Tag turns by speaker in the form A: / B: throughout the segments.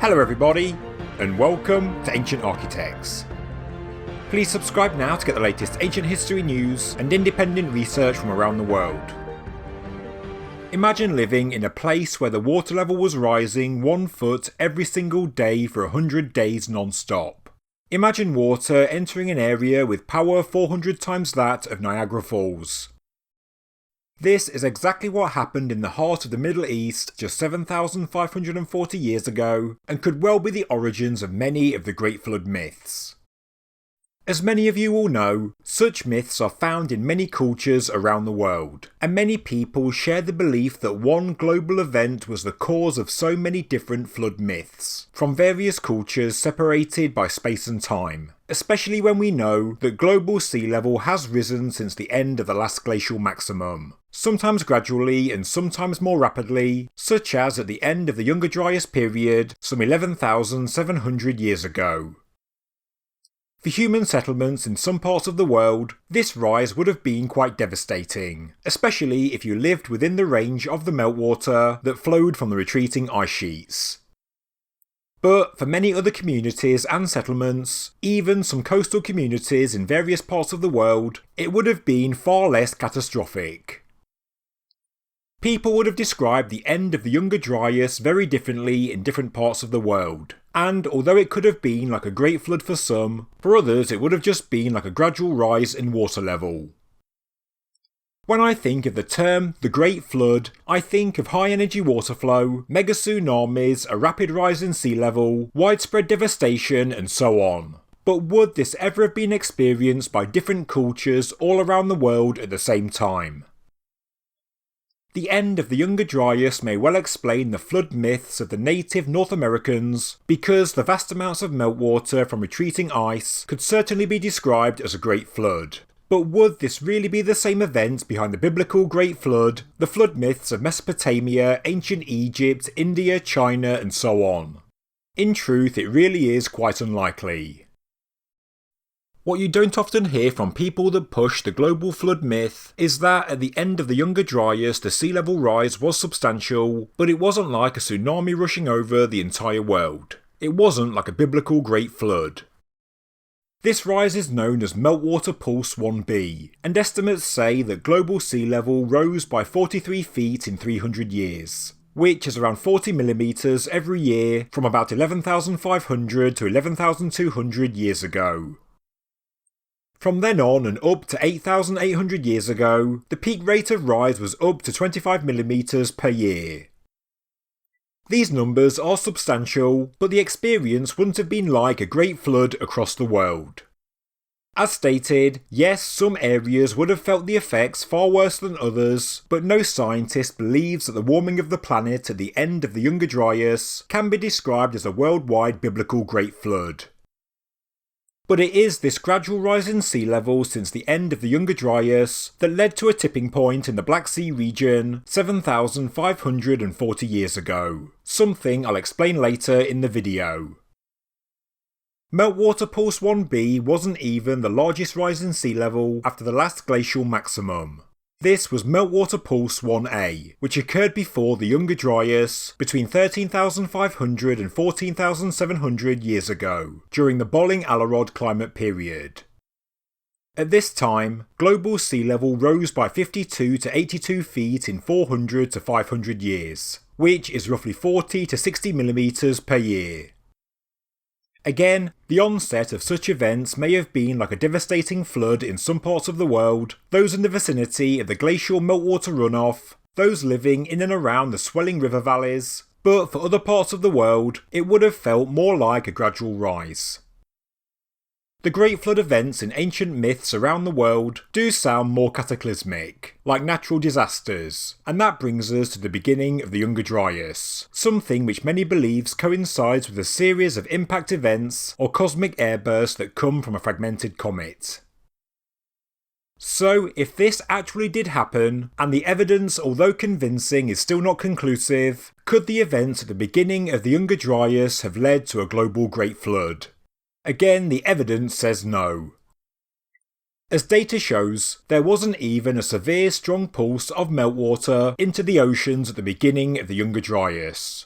A: Hello everybody, and welcome to Ancient Architects. Please subscribe now to get the latest ancient history news and independent research from around the world. Imagine living in a place where the water level was rising 1 foot every single day for 100 days non-stop. Imagine water entering an area with power 400 times that of Niagara Falls. This is exactly what happened in the heart of the Middle East just 7,540 years ago, and could well be the origins of many of the Great Flood myths. As many of you will know, such myths are found in many cultures around the world, and many people share the belief that one global event was the cause of so many different flood myths, from various cultures separated by space and time, especially when we know that global sea level has risen since the end of the last glacial maximum, sometimes gradually and sometimes more rapidly, such as at the end of the Younger Dryas period some 11,700 years ago. For human settlements in some parts of the world, this rise would have been quite devastating, especially if you lived within the range of the meltwater that flowed from the retreating ice sheets. But for many other communities and settlements, even some coastal communities in various parts of the world, it would have been far less catastrophic. People would have described the end of the Younger Dryas very differently in different parts of the world, and although it could have been like a great flood for some, for others it would have just been like a gradual rise in water level. When I think of the term the Great Flood, I think of high energy water flow, mega tsunamis, a rapid rise in sea level, widespread devastation and so on. But would this ever have been experienced by different cultures all around the world at the same time? The end of the Younger Dryas may well explain the flood myths of the native North Americans, because the vast amounts of meltwater from retreating ice could certainly be described as a great flood. But would this really be the same event behind the biblical Great Flood, the flood myths of Mesopotamia, ancient Egypt, India, China and so on? In truth, it really is quite unlikely. What you don't often hear from people that push the global flood myth is that at the end of the Younger Dryas the sea level rise was substantial, but it wasn't like a tsunami rushing over the entire world. It wasn't like a biblical Great Flood. This rise is known as Meltwater Pulse 1b, and estimates say that global sea level rose by 43 feet in 300 years, which is around 40 millimeters every year from about 11,500 to 11,200 years ago. From then on and up to 8,800 years ago, the peak rate of rise was up to 25mm per year. These numbers are substantial, but the experience wouldn't have been like a great flood across the world. As stated, yes, some areas would have felt the effects far worse than others, but no scientist believes that the warming of the planet at the end of the Younger Dryas can be described as a worldwide biblical great flood. But it is this gradual rise in sea level since the end of the Younger Dryas that led to a tipping point in the Black Sea region 7,540 years ago, something I'll explain later in the video. Meltwater Pulse 1b wasn't even the largest rise in sea level after the last glacial maximum. This was Meltwater Pulse 1a, which occurred before the Younger Dryas between 13,500 and 14,700 years ago, during the Bolling-Alarod climate period. At this time, global sea level rose by 52 to 82 feet in 400 to 500 years, which is roughly 40 to 60 millimeters per year. Again, the onset of such events may have been like a devastating flood in some parts of the world, those in the vicinity of the glacial meltwater runoff, those living in and around the swelling river valleys, but for other parts of the world, it would have felt more like a gradual rise. The Great Flood events in ancient myths around the world do sound more cataclysmic, like natural disasters, and that brings us to the beginning of the Younger Dryas, something which many believes coincides with a series of impact events or cosmic airbursts that come from a fragmented comet. So, if this actually did happen, and the evidence, although convincing, is still not conclusive, could the events at the beginning of the Younger Dryas have led to a global Great Flood? Again, the evidence says no. As data shows, there wasn't even a severe strong pulse of meltwater into the oceans at the beginning of the Younger Dryas.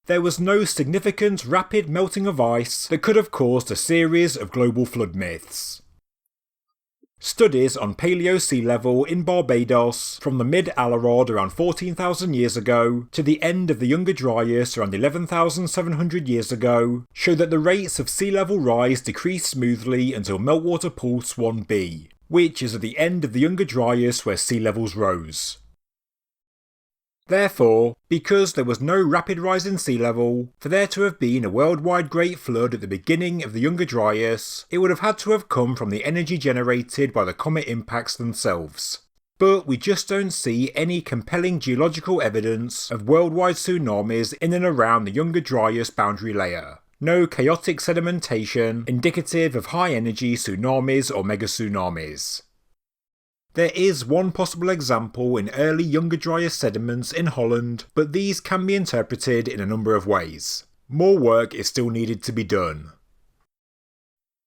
A: there was no significant rapid melting of ice that could have caused a series of global flood myths. Studies on paleo sea level in Barbados from the mid-Alarod around 14,000 years ago to the end of the Younger Dryas around 11,700 years ago show that the rates of sea level rise decreased smoothly until Meltwater Pulse 1b, which is at the end of the Younger Dryas where sea levels rose. Therefore, because there was no rapid rise in sea level, for there to have been a worldwide Great Flood at the beginning of the Younger Dryas, it would have had to have come from the energy generated by the comet impacts themselves. But we just don't see any compelling geological evidence of worldwide tsunamis in and around the Younger Dryas boundary layer. No chaotic sedimentation indicative of high energy tsunamis or megatsunamis. There is one possible example in early Younger Dryas sediments in Holland, but these can be interpreted in a number of ways. More work is still needed to be done.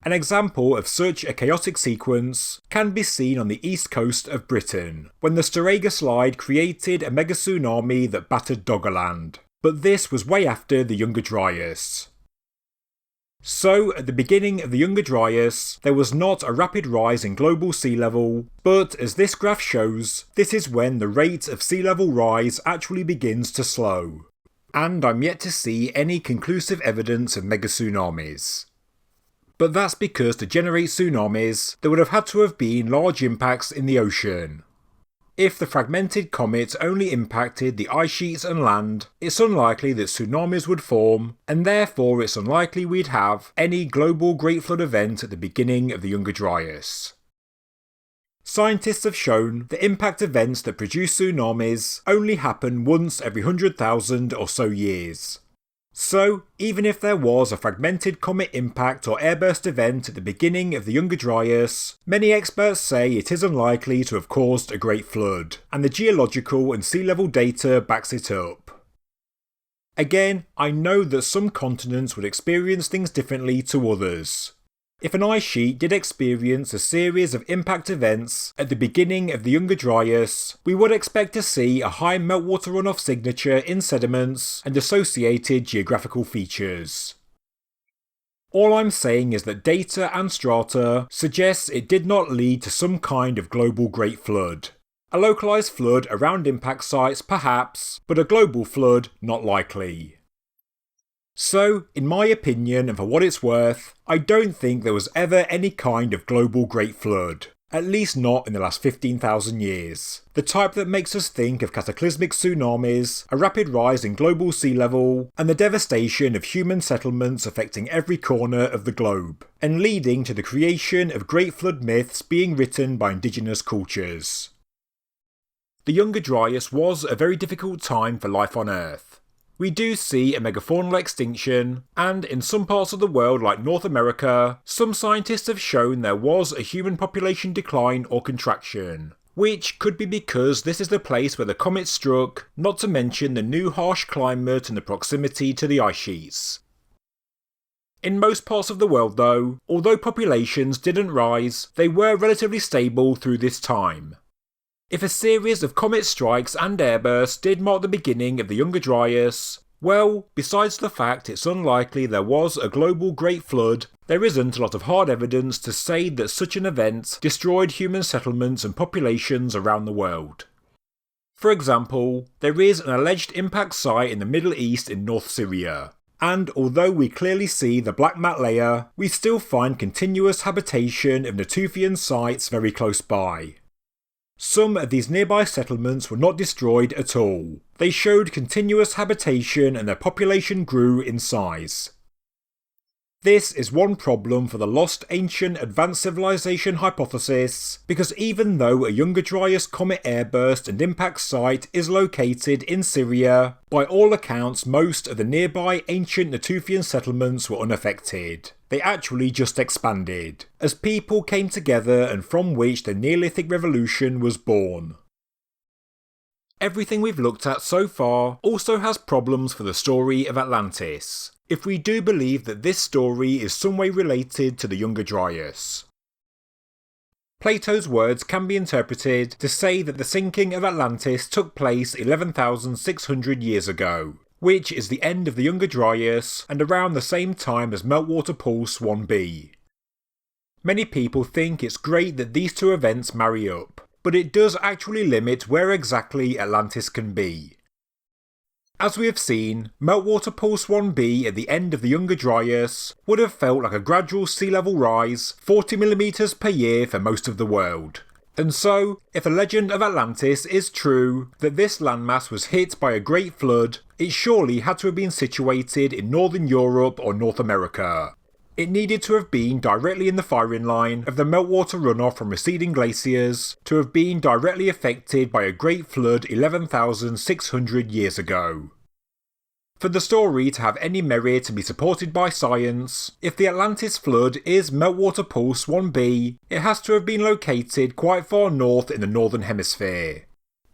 A: An example of such a chaotic sequence can be seen on the east coast of Britain, when the Storegga slide created a megatsunami that battered Doggerland, but this was way after the Younger Dryas. So, at the beginning of the Younger Dryas, there was not a rapid rise in global sea level, but as this graph shows, this is when the rate of sea level rise actually begins to slow. And I'm yet to see any conclusive evidence of megatsunamis. But that's because to generate tsunamis, there would have had to have been large impacts in the ocean. If the fragmented comet only impacted the ice sheets and land, it's unlikely that tsunamis would form, and therefore it's unlikely we'd have any global Great Flood event at the beginning of the Younger Dryas. Scientists have shown that impact events that produce tsunamis only happen once every 100,000 or so years. So, even if there was a fragmented comet impact or airburst event at the beginning of the Younger Dryas, many experts say it is unlikely to have caused a great flood, and the geological and sea level data backs it up. Again, I know that some continents would experience things differently to others. If an ice sheet did experience a series of impact events at the beginning of the Younger Dryas, we would expect to see a high meltwater runoff signature in sediments and associated geographical features. All I'm saying is that data and strata suggests it did not lead to some kind of global Great Flood. A localised flood around impact sites perhaps, but a global flood not likely. So, in my opinion and for what it's worth, I don't think there was ever any kind of global Great Flood. At least not in the last 15,000 years. The type that makes us think of cataclysmic tsunamis, a rapid rise in global sea level, and the devastation of human settlements affecting every corner of the globe, and leading to the creation of Great Flood myths being written by indigenous cultures. The Younger Dryas was a very difficult time for life on Earth. We do see a megafaunal extinction, and in some parts of the world like North America, some scientists have shown there was a human population decline or contraction, which could be because this is the place where the comet struck, not to mention the new harsh climate and the proximity to the ice sheets. In most parts of the world though, although populations didn't rise, they were relatively stable through this time. If a series of comet strikes and airbursts did mark the beginning of the Younger Dryas, well, besides the fact it's unlikely there was a global Great Flood, there isn't a lot of hard evidence to say that such an event destroyed human settlements and populations around the world. For example, there is an alleged impact site in the Middle East in North Syria, and although we clearly see the black mat layer, we still find continuous habitation of Natufian sites very close by. Some of these nearby settlements were not destroyed at all. They showed continuous habitation and their population grew in size. This is one problem for the lost ancient advanced civilization hypothesis, because even though a Younger Dryas comet airburst and impact site is located in Syria, by all accounts most of the nearby ancient Natufian settlements were unaffected. They actually just expanded, as people came together and from which the Neolithic Revolution was born. Everything we've looked at so far also has problems for the story of Atlantis, if we do believe that this story is some way related to the Younger Dryas. Plato's words can be interpreted to say that the sinking of Atlantis took place 11,600 years ago, which is the end of the Younger Dryas and around the same time as Meltwater Pulse 1b. Many people think it's great that these two events marry up, but it does actually limit where exactly Atlantis can be. As we have seen, Meltwater Pulse 1b at the end of the Younger Dryas would have felt like a gradual sea level rise 40mm per year for most of the world. And so, if the legend of Atlantis is true, that this landmass was hit by a great flood, it surely had to have been situated in Northern Europe or North America. It needed to have been directly in the firing line of the meltwater runoff from receding glaciers to have been directly affected by a great flood 11,600 years ago. For the story to have any merit and be supported by science, if the Atlantis flood is Meltwater Pulse 1b, it has to have been located quite far north in the Northern Hemisphere.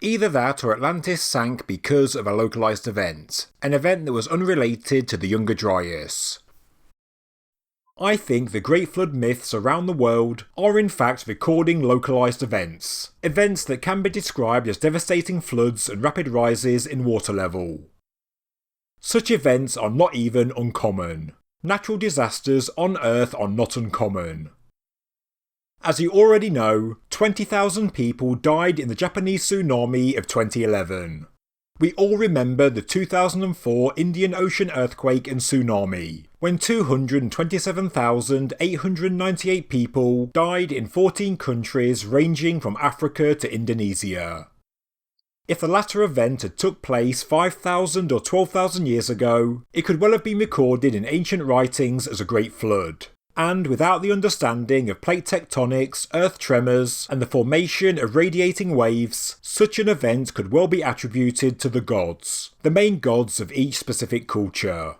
A: Either that or Atlantis sank because of a localised event, an event that was unrelated to the Younger Dryas. I think the Great Flood myths around the world are in fact recording localised events, events that can be described as devastating floods and rapid rises in water level. Such events are not even uncommon. Natural disasters on Earth are not uncommon. As you already know, 20,000 people died in the Japanese tsunami of 2011. We all remember the 2004 Indian Ocean earthquake and tsunami, when 227,898 people died in 14 countries ranging from Africa to Indonesia. If the latter event had took place 5,000 or 12,000 years ago, it could well have been recorded in ancient writings as a great flood. And without the understanding of plate tectonics, earth tremors, and the formation of radiating waves, such an event could well be attributed to the gods, the main gods of each specific culture.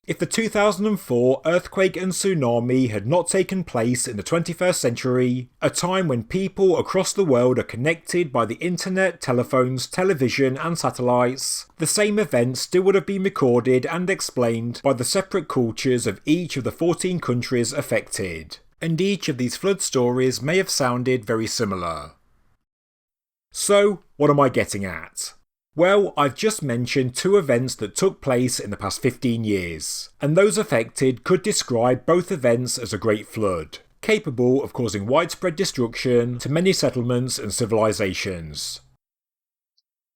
A: If the 2004 earthquake and tsunami had not taken place in the 21st century, a time when people across the world are connected by the internet, telephones, television and satellites, the same event still would have been recorded and explained by the separate cultures of each of the 14 countries affected, and each of these flood stories may have sounded very similar. So, what am I getting at? Well, I've just mentioned two events that took place in the past 15 years, and those affected could describe both events as a great flood, capable of causing widespread destruction to many settlements and civilizations.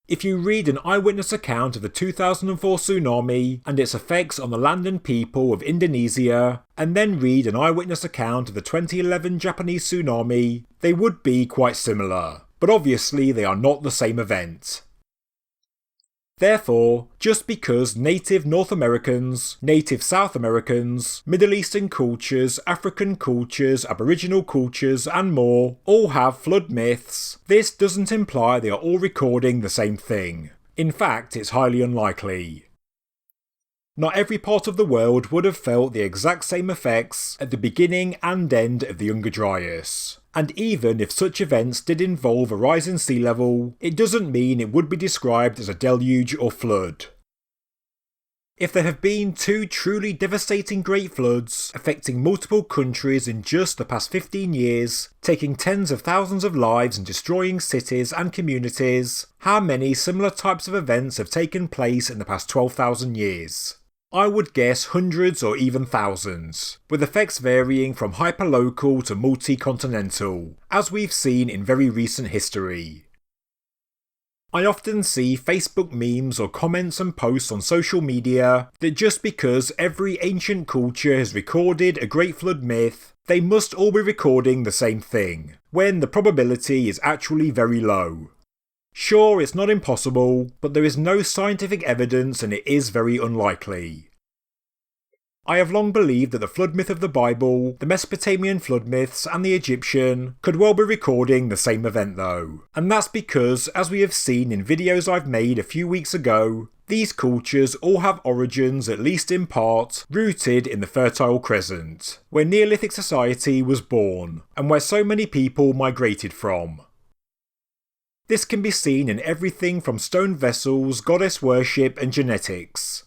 A: If you read an eyewitness account of the 2004 tsunami and its effects on the land and people of Indonesia, and then read an eyewitness account of the 2011 Japanese tsunami, they would be quite similar, but obviously they are not the same event. Therefore, just because native North Americans, native South Americans, Middle Eastern cultures, African cultures, Aboriginal cultures and more all have flood myths, this doesn't imply they are all recording the same thing. In fact, it's highly unlikely. Not every part of the world would have felt the exact same effects at the beginning and end of the Younger Dryas. And even if such events did involve a rise in sea level, it doesn't mean it would be described as a deluge or flood. If there have been two truly devastating great floods affecting multiple countries in just the past 15 years, taking tens of thousands of lives and destroying cities and communities, how many similar types of events have taken place in the past 12,000 years? I would guess hundreds or even thousands, with effects varying from hyperlocal to multi-continental, as we've seen in very recent history. I often see Facebook memes or comments and posts on social media that just because every ancient culture has recorded a great flood myth, they must all be recording the same thing, when the probability is actually very low. Sure, it's not impossible, but there is no scientific evidence and it is very unlikely. I have long believed that the flood myth of the Bible, the Mesopotamian flood myths and the Egyptian could well be recording the same event though, and that's because, as we have seen in videos I've made a few weeks ago, these cultures all have origins, at least in part, rooted in the Fertile Crescent, where Neolithic society was born, and where so many people migrated from. This can be seen in everything from stone vessels, goddess worship and genetics.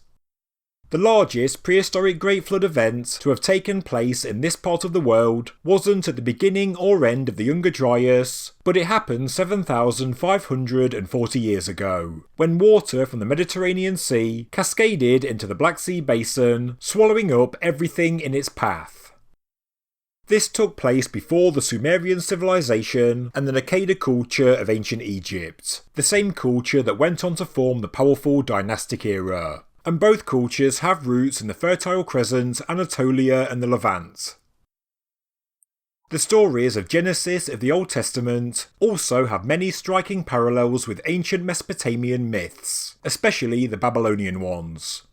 A: The largest prehistoric Great Flood event to have taken place in this part of the world wasn't at the beginning or end of the Younger Dryas, but it happened 7,540 years ago, when water from the Mediterranean Sea cascaded into the Black Sea basin, swallowing up everything in its path. This took place before the Sumerian civilization and the Naqada culture of ancient Egypt, the same culture that went on to form the powerful dynastic era. And both cultures have roots in the Fertile Crescent, Anatolia and the Levant. The stories of Genesis of the Old Testament also have many striking parallels with ancient Mesopotamian myths, especially the Babylonian ones.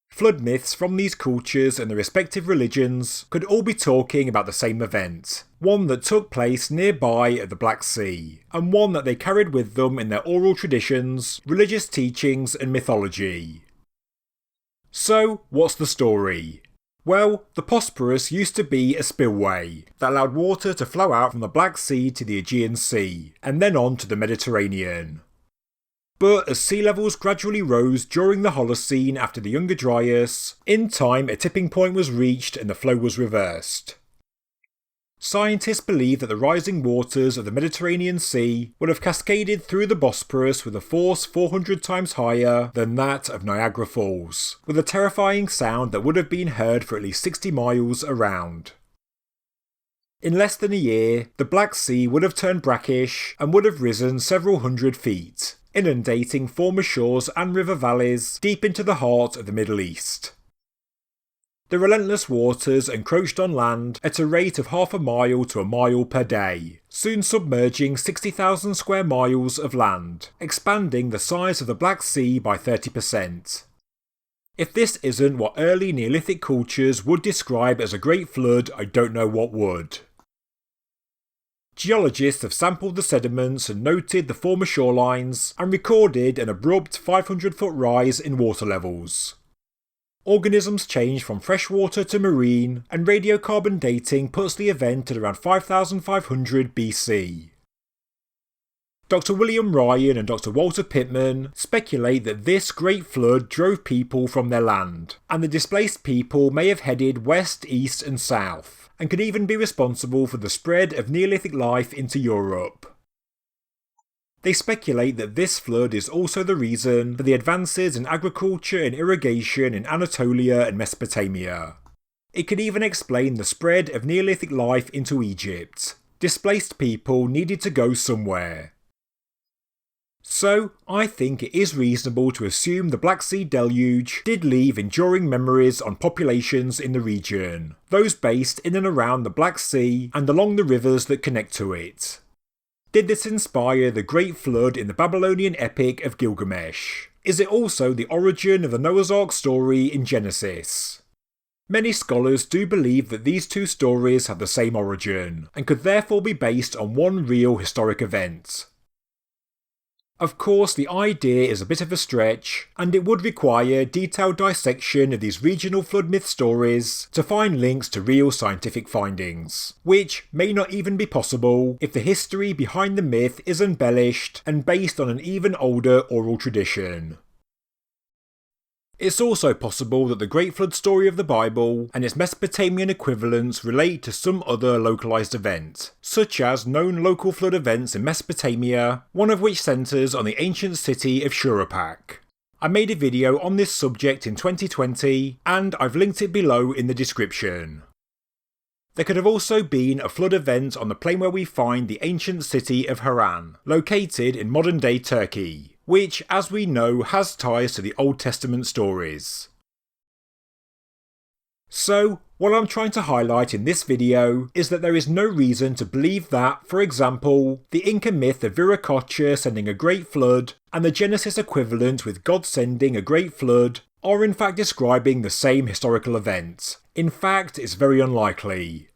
A: Flood myths from these cultures and their respective religions could all be talking about the same event, one that took place nearby at the Black Sea, and one that they carried with them in their oral traditions, religious teachings and mythology. So, what's the story? Well, the Bosporus used to be a spillway that allowed water to flow out from the Black Sea to the Aegean Sea, and then on to the Mediterranean. But as sea levels gradually rose during the Holocene after the Younger Dryas, in time a tipping point was reached and the flow was reversed. Scientists believe that the rising waters of the Mediterranean Sea would have cascaded through the Bosporus with a force 400 times higher than that of Niagara Falls, with a terrifying sound that would have been heard for at least 60 miles around. In less than a year, the Black Sea would have turned brackish and would have risen several hundred feet, inundating former shores and river valleys deep into the heart of the Middle East. The relentless waters encroached on land at a rate of half a mile to a mile per day, soon submerging 60,000 square miles of land, expanding the size of the Black Sea by 30%. If this isn't what early Neolithic cultures would describe as a great flood, I don't know what would. Geologists have sampled the sediments and noted the former shorelines and recorded an abrupt 500-foot rise in water levels. Organisms changed from freshwater to marine, and radiocarbon dating puts the event at around 5500 BC. Dr. William Ryan and Dr. Walter Pittman speculate that this great flood drove people from their land, and the displaced people may have headed west, east and south, and could even be responsible for the spread of Neolithic life into Europe. They speculate that this flood is also the reason for the advances in agriculture and irrigation in Anatolia and Mesopotamia. It could even explain the spread of Neolithic life into Egypt. Displaced people needed to go somewhere. So, I think it is reasonable to assume the Black Sea deluge did leave enduring memories on populations in the region, those based in and around the Black Sea and along the rivers that connect to it. Did this inspire the Great Flood in the Babylonian epic of Gilgamesh? Is it also the origin of the Noah's Ark story in Genesis? Many scholars do believe that these two stories have the same origin, and could therefore be based on one real historic event. Of course, the idea is a bit of a stretch, and it would require detailed dissection of these regional flood myth stories to find links to real scientific findings, which may not even be possible if the history behind the myth is embellished and based on an even older oral tradition. It's also possible that the Great Flood story of the Bible and its Mesopotamian equivalents relate to some other localised event, such as known local flood events in Mesopotamia, one of which centres on the ancient city of Shuruppak. I made a video on this subject in 2020, and I've linked it below in the description. There could have also been a flood event on the plain where we find the ancient city of Haran, located in modern-day Turkey, which, as we know, has ties to the Old Testament stories. So, what I'm trying to highlight in this video is that there is no reason to believe that, for example, the Inca myth of Viracocha sending a great flood and the Genesis equivalent with God sending a great flood are in fact describing the same historical event. In fact, it's very unlikely.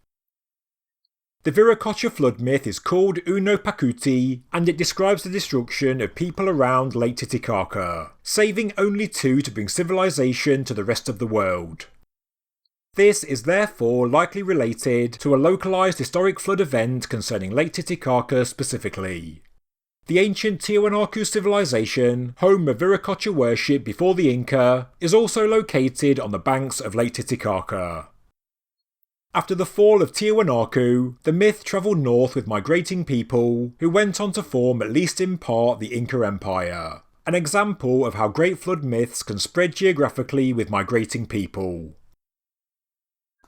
A: The Viracocha flood myth is called Uno Pacuti, and it describes the destruction of people around Lake Titicaca, saving only 2 to bring civilization to the rest of the world. This is therefore likely related to a localised historic flood event concerning Lake Titicaca specifically. The ancient Tiwanaku civilization, home of Viracocha worship before the Inca, is also located on the banks of Lake Titicaca. After the fall of Tiwanaku, the myth travelled north with migrating people who went on to form, at least in part, the Inca Empire. An example of how Great Flood myths can spread geographically with migrating people.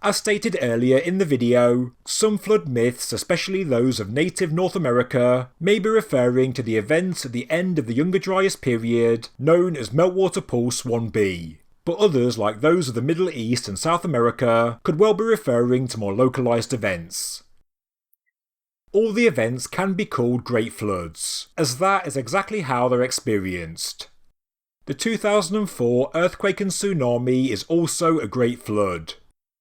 A: As stated earlier in the video, some flood myths, especially those of native North America, may be referring to the events at the end of the Younger Dryas period, known as Meltwater Pulse 1b, but others, like those of the Middle East and South America, could well be referring to more localised events. All the events can be called Great Floods, as that is exactly how they're experienced. The 2004 earthquake and tsunami is also a Great Flood.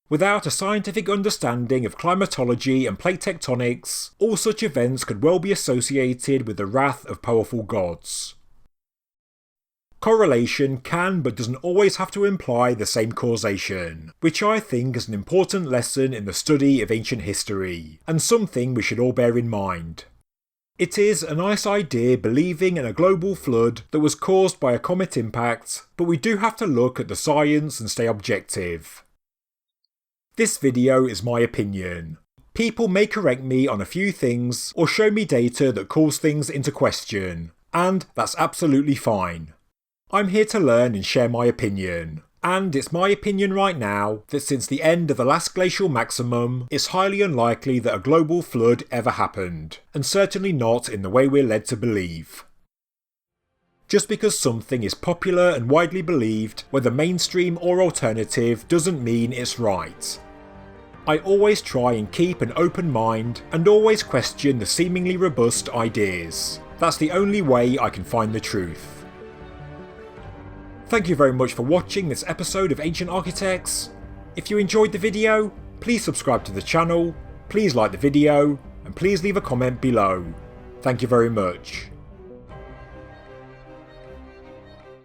A: Without a scientific understanding of climatology and plate tectonics, all such events could well be associated with the wrath of powerful gods. Correlation can but doesn't always have to imply the same causation, which I think is an important lesson in the study of ancient history, and something we should all bear in mind. It is a nice idea believing in a global flood that was caused by a comet impact, but we do have to look at the science and stay objective. This video is my opinion. People may correct me on a few things or show me data that calls things into question, and that's absolutely fine. I'm here to learn and share my opinion, and it's my opinion right now that since the end of the last glacial maximum, it's highly unlikely that a global flood ever happened, and certainly not in the way we're led to believe. Just because something is popular and widely believed, whether mainstream or alternative, doesn't mean it's right. I always try and keep an open mind and always question the seemingly robust ideas. That's the only way I can find the truth. Thank you very much for watching this episode of Ancient Architects. If you enjoyed the video, please subscribe to the channel, please like the video, and please leave a comment below. Thank you very much.